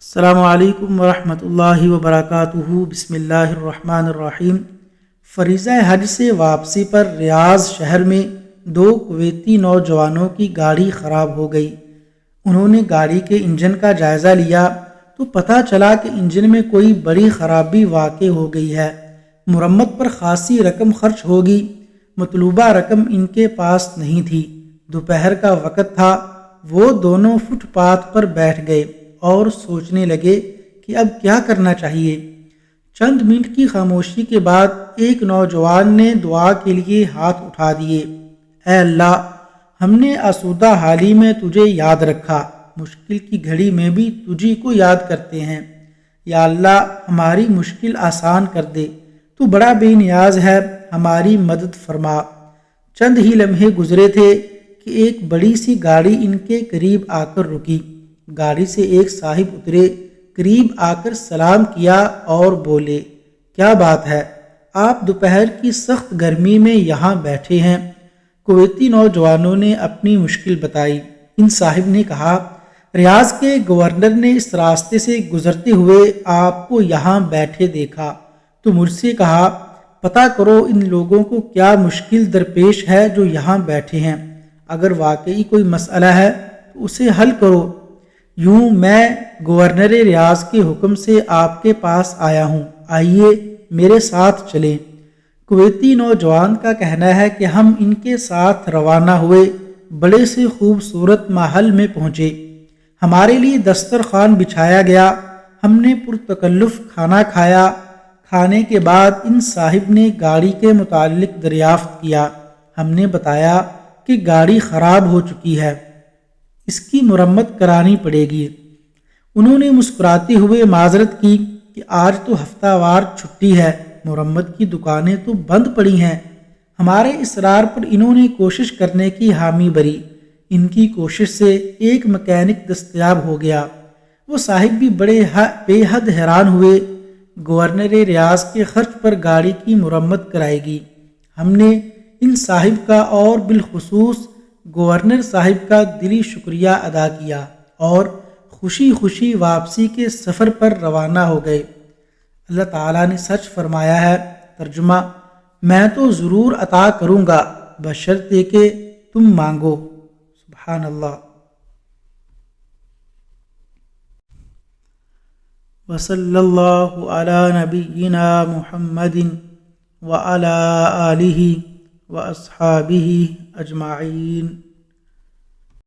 السلام علیکم ورحمۃ اللہ وبرکاتہ۔ بسم اللہ الرحمن الرحیم۔ فریضہ حج سے واپسی پر ریاض شہر میں 2 کویتی نوجوانوں کی گاڑی خراب ہو گئی۔ انہوں نے گاڑی کے انجن کا جائزہ لیا تو پتہ چلا کہ انجن میں کوئی بڑی خرابی واقع ہو گئی ہے۔ مرمت پر خاصی رقم خرچ ہوگی۔ مطلوبہ رقم ان کے پاس نہیں تھی۔ دوپہر کا وقت تھا۔ وہ دونوں فٹ پاتھ پر بیٹھ گئے اور سوچنے لگے کہ اب کیا کرنا چاہیے۔ چند منٹ کی خاموشی کے بعد ایک نوجوان نے دعا کے لیے ہاتھ اٹھا دیے۔ اے اللہ، ہم نے آسودہ حالی میں تجھے یاد رکھا، مشکل کی گھڑی میں بھی تجھی کو یاد کرتے ہیں۔ یا اللہ، ہماری مشکل آسان کر دے، تو بڑا بے نیاز ہے، ہماری مدد فرما۔ چند ہی لمحے گزرے تھے کہ ایک بڑی سی گاڑی ان کے قریب آ کر رکی۔ گاڑی سے ایک صاحب اترے، قریب آ کر سلام کیا اور بولے، کیا بات ہے، آپ دوپہر کی سخت گرمی میں یہاں بیٹھے ہیں؟ کویتی نوجوانوں نے اپنی مشکل بتائی۔ ان صاحب نے کہا، ریاض کے گورنر نے اس راستے سے گزرتے ہوئے آپ کو یہاں بیٹھے دیکھا تو مجھ سے کہا، پتہ کرو ان لوگوں کو کیا مشکل درپیش ہے جو یہاں بیٹھے ہیں۔ اگر واقعی کوئی مسئلہ ہے تو اسے حل کرو۔ یوں میں گورنر ریاض کے حکم سے آپ کے پاس آیا ہوں، آئیے میرے ساتھ چلیں۔ کویتی نوجوان کا کہنا ہے کہ ہم ان کے ساتھ روانہ ہوئے، بڑے سے خوبصورت محل میں پہنچے۔ ہمارے لیے دسترخوان بچھایا گیا، ہم نے پرتکلف کھانا کھایا۔ کھانے کے بعد ان صاحب نے گاڑی کے متعلق دریافت کیا۔ ہم نے بتایا کہ گاڑی خراب ہو چکی ہے، اس کی مرمت کرانی پڑے گی۔ انہوں نے مسکراتے ہوئے معذرت کی کہ آج تو ہفتہ وار چھٹی ہے، مرمت کی دکانیں تو بند پڑی ہیں۔ ہمارے اصرار پر انہوں نے کوشش کرنے کی حامی بھری۔ ان کی کوشش سے ایک مکینک دستیاب ہو گیا۔ وہ صاحب بھی بے حد حیران ہوئے۔ گورنر ریاض کے خرچ پر گاڑی کی مرمت کرائے گی۔ ہم نے ان صاحب کا اور بالخصوص گورنر صاحب کا دلی شکریہ ادا کیا اور خوشی خوشی واپسی کے سفر پر روانہ ہو گئے۔ اللہ تعالیٰ نے سچ فرمایا ہے۔ ترجمہ، میں تو ضرور عطا کروں گا بشرطے کہ تم مانگو۔ سبحان اللہ۔ وصلی اللہ علی نبینا محمد وعلی آلہ واصحابہ اجمعین۔